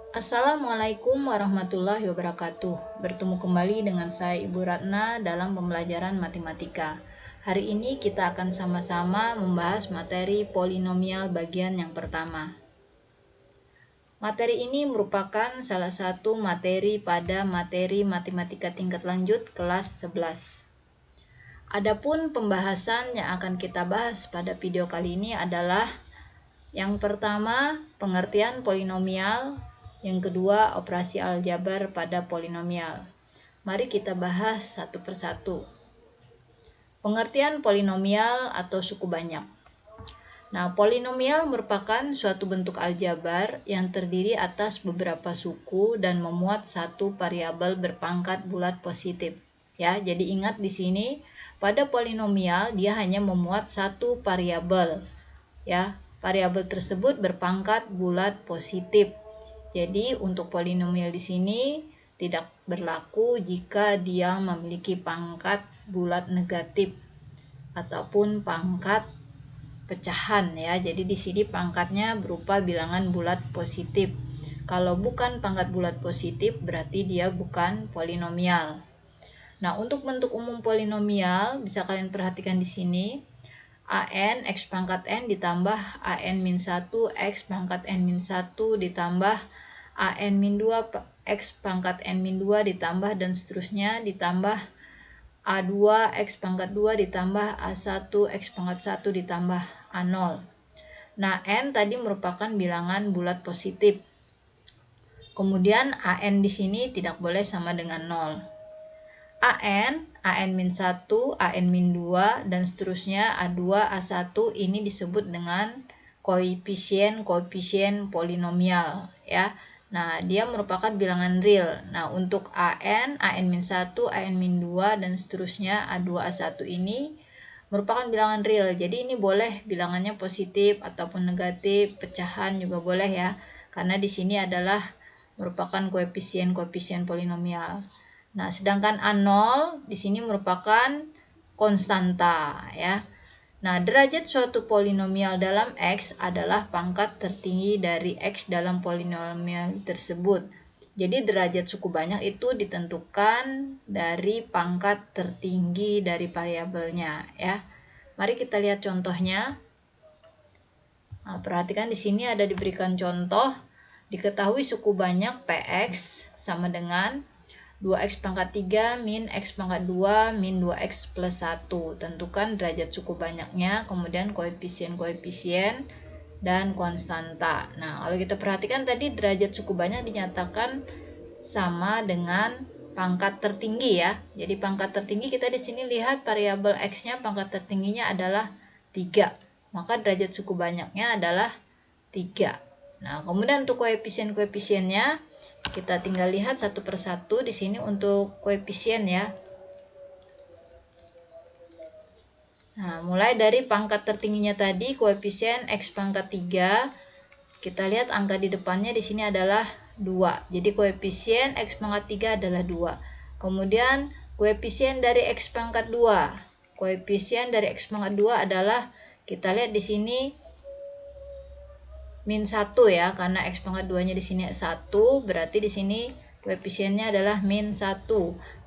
Assalamualaikum warahmatullahi wabarakatuh. Bertemu kembali dengan saya Ibu Ratna dalam pembelajaran matematika. Hari ini kita akan sama-sama membahas materi polinomial bagian yang pertama. Materi ini merupakan salah satu materi pada materi matematika tingkat lanjut kelas 11. Adapun pembahasan yang akan kita bahas pada video kali ini adalah yang pertama, pengertian polinomial. Yang kedua, operasi aljabar pada polinomial. Mari kita bahas satu persatu. Pengertian polinomial atau suku banyak. Nah, polinomial merupakan suatu bentuk aljabar yang terdiri atas beberapa suku dan memuat satu variabel berpangkat bulat positif. Ya, jadi ingat di sini pada polinomial dia hanya memuat satu variabel. Ya, variabel tersebut berpangkat bulat positif. Jadi untuk polinomial di sini tidak berlaku jika dia memiliki pangkat bulat negatif ataupun pangkat pecahan ya. Jadi di sini pangkatnya berupa bilangan bulat positif. Kalau bukan pangkat bulat positif berarti dia bukan polinomial. Nah, untuk bentuk umum polinomial bisa kalian perhatikan di sini. An X pangkat N ditambah An-1 X pangkat N-1 ditambah An-2 X pangkat N-2 ditambah dan seterusnya ditambah A2 X pangkat 2 ditambah A1 X pangkat 1 ditambah A0. Nah, N tadi merupakan bilangan bulat positif. Kemudian An di sini tidak boleh sama dengan 0. An-1, An-2 dan seterusnya A2, A1 ini disebut dengan koefisien polinomial ya. Nah, dia merupakan bilangan real. Nah, untuk An-1, An-2 dan seterusnya A2, A1 ini merupakan bilangan real. Jadi ini boleh bilangannya positif ataupun negatif, pecahan juga boleh ya. Karena di sini adalah merupakan koefisien polinomial. Nah, sedangkan A0 di sini merupakan konstanta ya. Nah, derajat suatu polinomial dalam X adalah pangkat tertinggi dari X dalam polinomial tersebut. Jadi derajat suku banyak itu ditentukan dari pangkat tertinggi dari variabelnya ya. Mari kita lihat contohnya. Nah, perhatikan di sini ada diberikan contoh. Diketahui suku banyak Px sama dengan 2x pangkat 3 min x pangkat 2 min 2x plus 1. Tentukan derajat suku banyaknya, kemudian koefisien dan konstanta. Nah, kalau kita perhatikan tadi derajat suku banyak dinyatakan sama dengan pangkat tertinggi ya. Jadi pangkat tertinggi kita di sini lihat variabel x-nya pangkat tertingginya adalah 3. Maka derajat suku banyaknya adalah 3. Nah, kemudian untuk koefisiennya kita tinggal lihat satu persatu di sini untuk koefisien ya. Nah, mulai dari pangkat tertingginya tadi koefisien x pangkat 3, kita lihat angka di depannya di sini adalah 2. Jadi koefisien x pangkat 3 adalah 2. Kemudian koefisien dari x pangkat 2. Koefisien dari x pangkat 2 adalah kita lihat di sini min 1 ya, karena x pangkat 2-nya di sini 1, berarti di sini koefisiennya adalah min 1.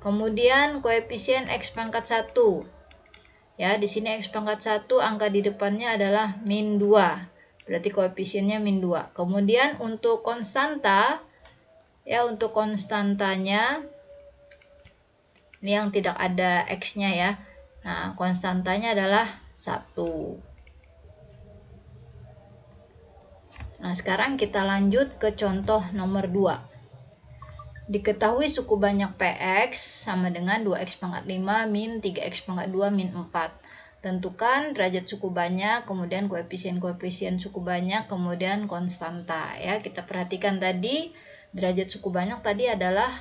Kemudian koefisien x pangkat 1. Ya, di sini x pangkat 1 angka di depannya adalah min 2. Berarti koefisiennya min 2. Kemudian untuk konstanta ya, untuk konstantanya ini yang tidak ada x-nya ya. Nah, konstantanya adalah 1. Nah, sekarang kita lanjut ke contoh nomor 2. Diketahui suku banyak Px sama dengan 2x pangkat 5 min 3x pangkat 2 min 4. Tentukan derajat suku banyak, kemudian koefisien suku banyak, kemudian konstanta ya. Kita perhatikan tadi derajat suku banyak tadi adalah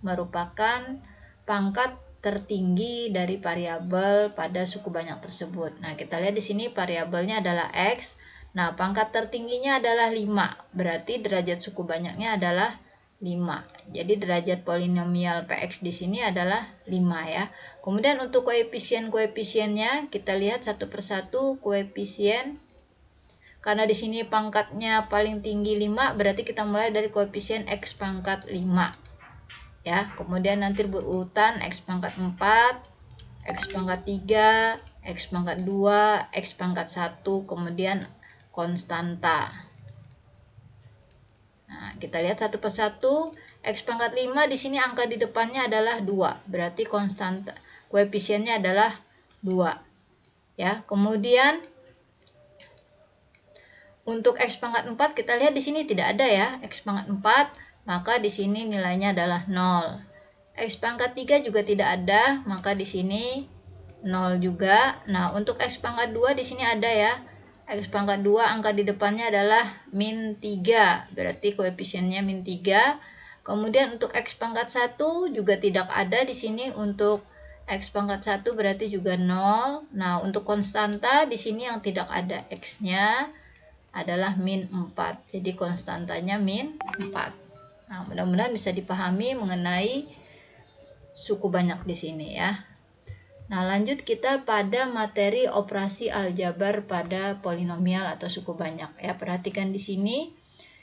merupakan pangkat tertinggi dari variabel pada suku banyak tersebut. Nah, kita lihat di sini variabelnya adalah x. Nah, pangkat tertingginya adalah 5, berarti derajat suku banyaknya adalah 5. Jadi derajat polinomial Px di sini adalah 5 ya. Kemudian untuk koefisiennya kita lihat satu persatu koefisien. karena di sini pangkatnya paling tinggi 5, berarti kita mulai dari koefisien X pangkat 5. Ya, kemudian nanti berurutan X pangkat 4, X pangkat 3, X pangkat 2, X pangkat 1, kemudian konstanta. Nah, kita lihat satu persatu. X pangkat 5 di sini angka di depannya adalah 2, berarti konstanta koefisiennya adalah 2. Ya, kemudian untuk X pangkat 4 kita lihat di sini tidak ada ya, X pangkat 4, maka di sini nilainya adalah 0. X pangkat 3 juga tidak ada, maka di sini 0 juga. Nah, untuk X pangkat 2 di sini ada ya. X pangkat 2 angka di depannya adalah min 3, berarti koefisiennya min 3. Kemudian untuk X pangkat 1 juga tidak ada di sini. Untuk X pangkat 1 berarti juga 0. Nah, untuk konstanta di sini yang tidak ada X-nya adalah min 4. Jadi konstantanya min 4. Nah, mudah-mudahan bisa dipahami mengenai suku banyak di sini ya. Nah, lanjut kita pada materi operasi aljabar pada polinomial atau suku banyak ya. Perhatikan di sini,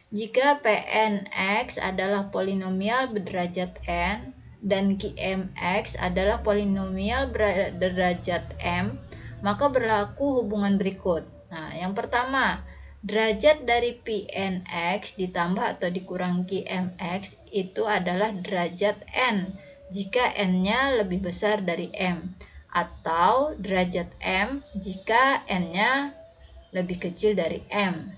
jika Pnx adalah polinomial berderajat n dan Qmx adalah polinomial berderajat m, maka berlaku hubungan berikut. Nah, yang pertama, derajat dari Pnx ditambah atau dikurang Qmx itu adalah derajat n jika n-nya lebih besar dari m, atau derajat m jika n-nya lebih kecil dari m.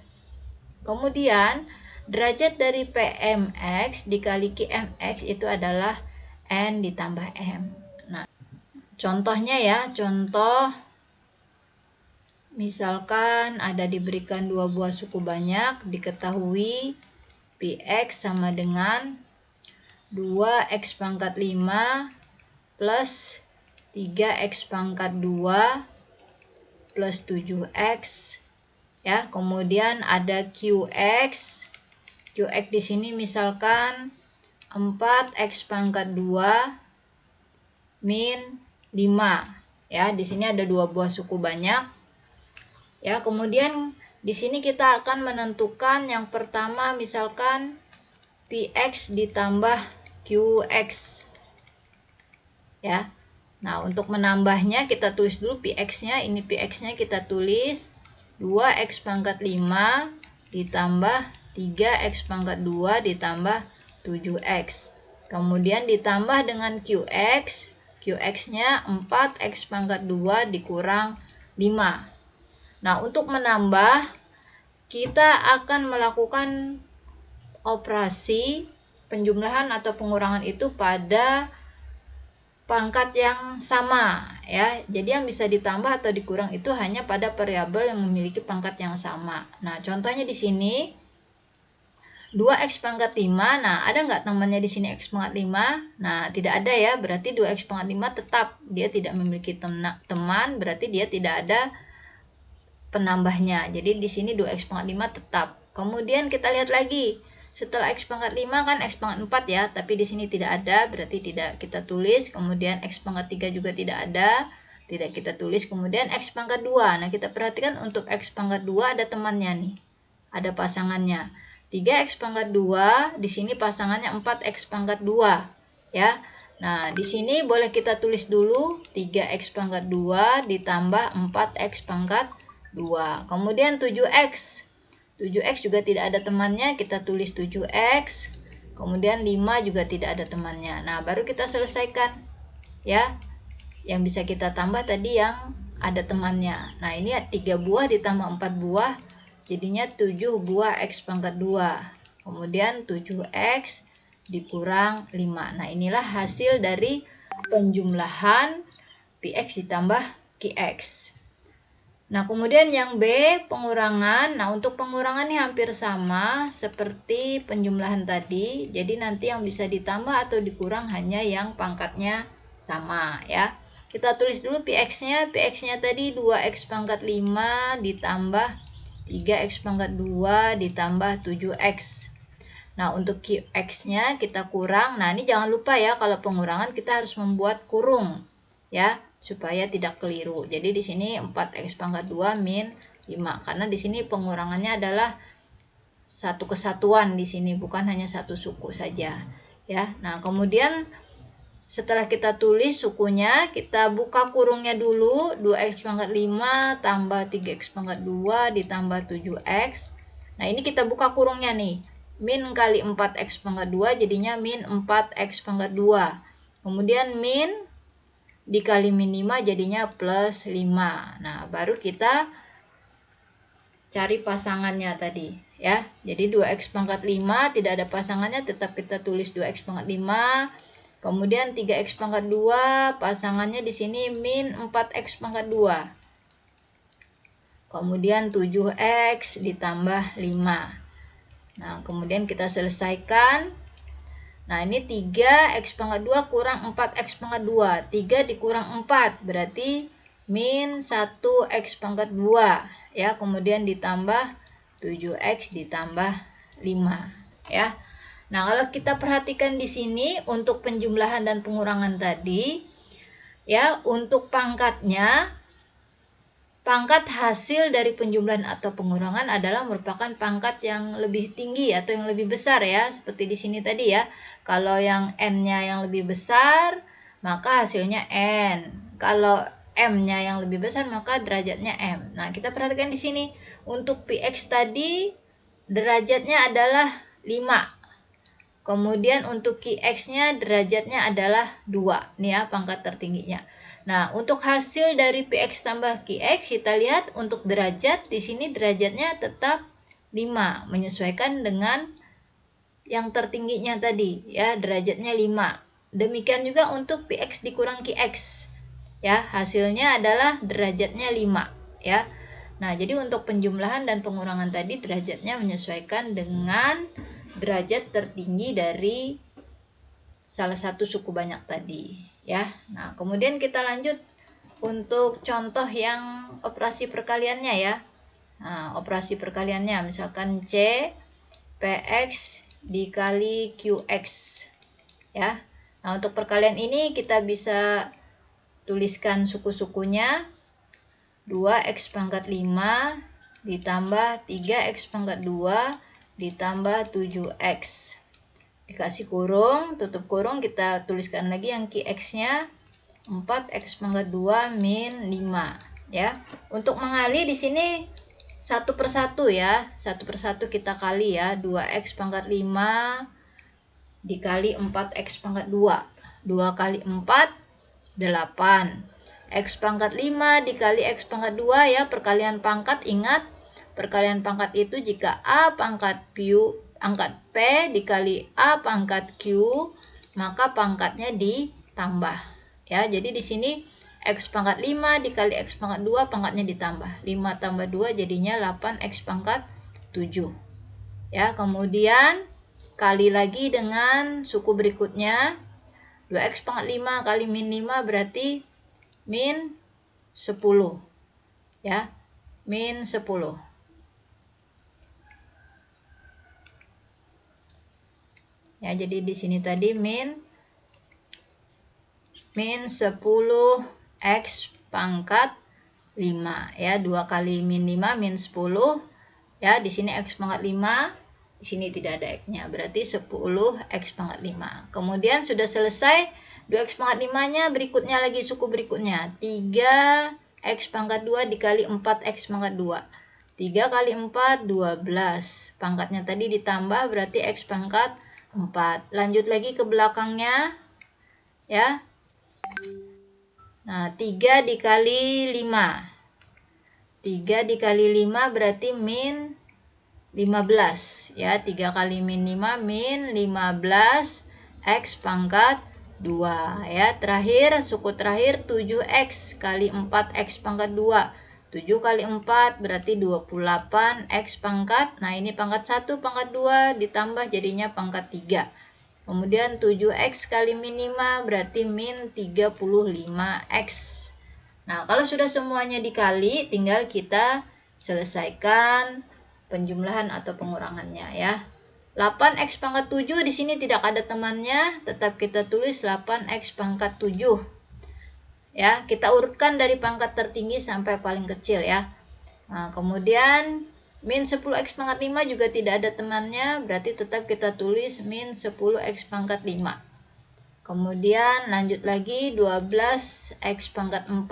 Kemudian derajat dari Pmx dikali Qmx itu adalah n ditambah m. Nah, contohnya ya, contoh misalkan ada diberikan dua buah suku banyak, diketahui Px sama dengan 2x pangkat 5 plus 3x pangkat 2 plus 7x ya. Kemudian ada Qx. Qx di sini misalkan 4x pangkat 2 min 5 ya. Di sini ada dua buah suku banyak. Ya, kemudian di sini kita akan menentukan yang pertama misalkan Px ditambah Qx. Ya. Nah, untuk menambahnya kita tulis dulu Px-nya. Ini Px-nya kita tulis 2x pangkat 5 ditambah 3x pangkat 2 ditambah 7x. Kemudian ditambah dengan Qx. Qx-nya 4x pangkat 2 dikurang 5. Nah, untuk menambah kita akan melakukan operasi penjumlahan atau pengurangan itu pada pangkat yang sama ya. Jadi yang bisa ditambah atau dikurang itu hanya pada variabel yang memiliki pangkat yang sama. Nah, contohnya di sini 2x pangkat 5. Nah, ada nggak temannya di sini x pangkat 5? Nah, tidak ada ya. Berarti 2x pangkat 5 tetap dia tidak memiliki teman, berarti dia tidak ada penambahnya. Jadi di sini 2x pangkat 5 tetap. Kemudian kita lihat lagi. Setelah x pangkat 5 kan x pangkat 4 ya, tapi di sini tidak ada, berarti tidak kita tulis. Kemudian x pangkat 3 juga tidak ada, tidak kita tulis. Kemudian x pangkat 2. Nah, kita perhatikan untuk x pangkat 2 ada temannya nih. Ada pasangannya. 3x pangkat 2, di sini pasangannya 4x pangkat 2 ya. Nah, di sini boleh kita tulis dulu 3x pangkat 2 ditambah 4x pangkat 2. Kemudian 7x. 7x juga tidak ada temannya, kita tulis 7x. Kemudian 5 juga tidak ada temannya. Nah, baru kita selesaikan ya. Yang bisa kita tambah tadi yang ada temannya. Nah, ini 3 buah ditambah 4 buah, jadinya 7 buah x pangkat 2. Kemudian 7x dikurang 5. Nah, inilah hasil dari penjumlahan Px ditambah Qx. Nah, kemudian yang B, pengurangan. Nah, untuk pengurangan ini hampir sama seperti penjumlahan tadi. Jadi nanti yang bisa ditambah atau dikurang hanya yang pangkatnya sama ya. Kita tulis dulu Px-nya. Px-nya tadi 2x pangkat 5 ditambah 3x pangkat 2 ditambah 7x. Nah, untuk Qx-nya kita kurang. Nah, ini jangan lupa ya, kalau pengurangan kita harus membuat kurung ya, supaya tidak keliru. Jadi di sini 4x pangkat 2 min 5. Karena di sini pengurangannya adalah satu kesatuan di sini, bukan hanya satu suku saja ya. Nah, kemudian setelah kita tulis sukunya, kita buka kurungnya dulu. 2x pangkat 5 tambah 3x pangkat 2 ditambah 7x. Nah, ini kita buka kurungnya nih. Min kali 4x pangkat 2 jadinya min 4x pangkat 2. Kemudian min dikali min 5 jadinya plus 5. Nah, baru kita cari pasangannya tadi ya. Jadi 2x pangkat 5 tidak ada pasangannya, tetap kita tulis 2x pangkat 5. Kemudian 3x pangkat 2 pasangannya di sini min 4x pangkat 2. Kemudian 7x ditambah 5. Nah, kemudian kita selesaikan. Nah, ini 3x pangkat 2 kurang 4x pangkat 2. 3 dikurang 4 berarti min 1x pangkat 2 ya. Kemudian ditambah 7x ditambah 5 ya. Nah, kalau kita perhatikan di sini untuk penjumlahan dan pengurangan tadi ya, untuk pangkatnya, pangkat hasil dari penjumlahan atau pengurangan adalah merupakan pangkat yang lebih tinggi atau yang lebih besar ya, seperti di sini tadi ya. Kalau yang n-nya yang lebih besar, maka hasilnya n. Kalau m-nya yang lebih besar, maka derajatnya m. Nah, kita perhatikan di sini untuk px tadi derajatnya adalah 5. Kemudian untuk Qx-nya derajatnya adalah 2. Nih ya, pangkat tertingginya. Nah, untuk hasil dari Px tambah Qx, kita lihat untuk derajat, di sini derajatnya tetap 5. Menyesuaikan dengan yang tertingginya tadi. Ya, derajatnya 5. Demikian juga untuk Px dikurang Qx. Ya, hasilnya adalah derajatnya 5. Ya. Nah, jadi untuk penjumlahan dan pengurangan tadi derajatnya menyesuaikan dengan derajat tertinggi dari salah satu suku banyak tadi ya. Nah, kemudian kita lanjut untuk contoh yang operasi perkaliannya ya. Nah, operasi perkaliannya misalkan C PX dikali QX ya. Nah, untuk perkalian ini kita bisa tuliskan suku-sukunya. 2x pangkat 5 ditambah 3x pangkat 2 ditambah 7x. Dikasih kurung, tutup kurung, kita tuliskan lagi yang Qx-nya 4x pangkat 2 min 5 ya. Untuk mengali di sini satu persatu ya. Satu persatu kita kali ya. 2x pangkat 5 dikali 4x pangkat 2. 2 kali 4 8. X pangkat 5 dikali x pangkat 2 ya. Perkalian pangkat, ingat perkalian pangkat itu jika A pangkat P dikali A pangkat Q, maka pangkatnya ditambah. Ya, jadi di sini X pangkat 5 dikali X pangkat 2 pangkatnya ditambah. 5 tambah 2 jadinya 8X pangkat 7. Ya, kemudian kali lagi dengan suku berikutnya. 2X pangkat 5 kali min 5 berarti min 10. Ya, min 10. Ya, jadi di sini tadi min 10x pangkat 5 ya. 2 kali min 5 min 10 ya. Di sini x pangkat 5, di sini tidak ada x-nya, berarti 10x pangkat 5. Kemudian sudah selesai 2x pangkat 5-nya, berikutnya lagi suku berikutnya 3x pangkat 2 dikali 4x pangkat 2. 3 kali 4 12. Pangkatnya tadi ditambah berarti x pangkat 4. Lanjut lagi ke belakangnya ya. Nah, 3 dikali 5. 3 dikali 5 berarti min 15 ya. 3 kali min 5 min 15 x pangkat 2 ya. Terakhir, suku terakhir 7x kali 4x pangkat 2. 7 kali 4 berarti 28 x pangkat. Nah, ini pangkat 1 pangkat 2 ditambah jadinya pangkat 3. Kemudian 7x kali min 5 berarti min 35x. Nah, kalau sudah semuanya dikali, tinggal kita selesaikan penjumlahan atau pengurangannya ya. 8x pangkat 7 di sini tidak ada temannya, tetap kita tulis 8x pangkat 7. Ya, kita urutkan dari pangkat tertinggi sampai paling kecil ya. Nah, kemudian min 10x pangkat 5 juga tidak ada temannya, berarti tetap kita tulis min 10x pangkat 5. Kemudian lanjut lagi 12x pangkat 4.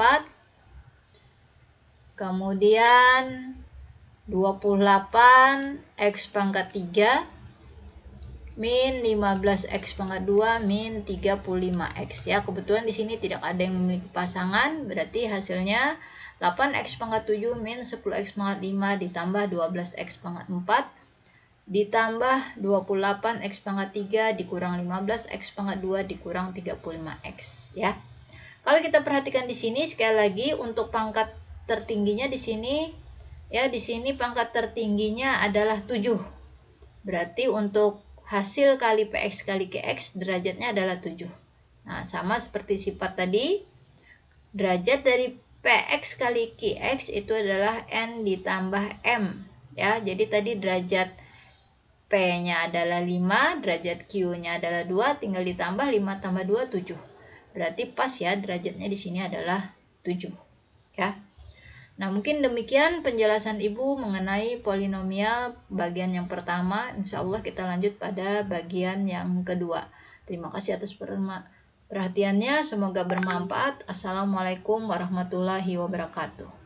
Kemudian 28x pangkat 3 min 15x pangkat 2 min 35x ya. Kebetulan di sini tidak ada yang memiliki pasangan, berarti hasilnya 8x pangkat 7 min 10x pangkat 5 ditambah 12x pangkat 4 ditambah 28x pangkat 3 dikurang 15x pangkat 2 dikurang 35x ya. Kalau kita perhatikan di sini sekali lagi untuk pangkat tertingginya di sini ya, di sini pangkat tertingginya adalah 7. Berarti untuk hasil kali px kali qx derajatnya adalah 7. Nah, sama seperti sifat tadi, derajat dari px kali qx itu adalah n ditambah m ya. Jadi tadi derajat p-nya adalah 5, derajat q-nya adalah 2, tinggal ditambah 5 tambah 2 7. Berarti pas ya, derajatnya di sini adalah 7 ya. Nah, mungkin demikian penjelasan Ibu mengenai polinomial bagian yang pertama. Insya Allah kita lanjut pada bagian yang kedua. Terima kasih atas perhatiannya. Semoga bermanfaat. Assalamualaikum warahmatullahi wabarakatuh.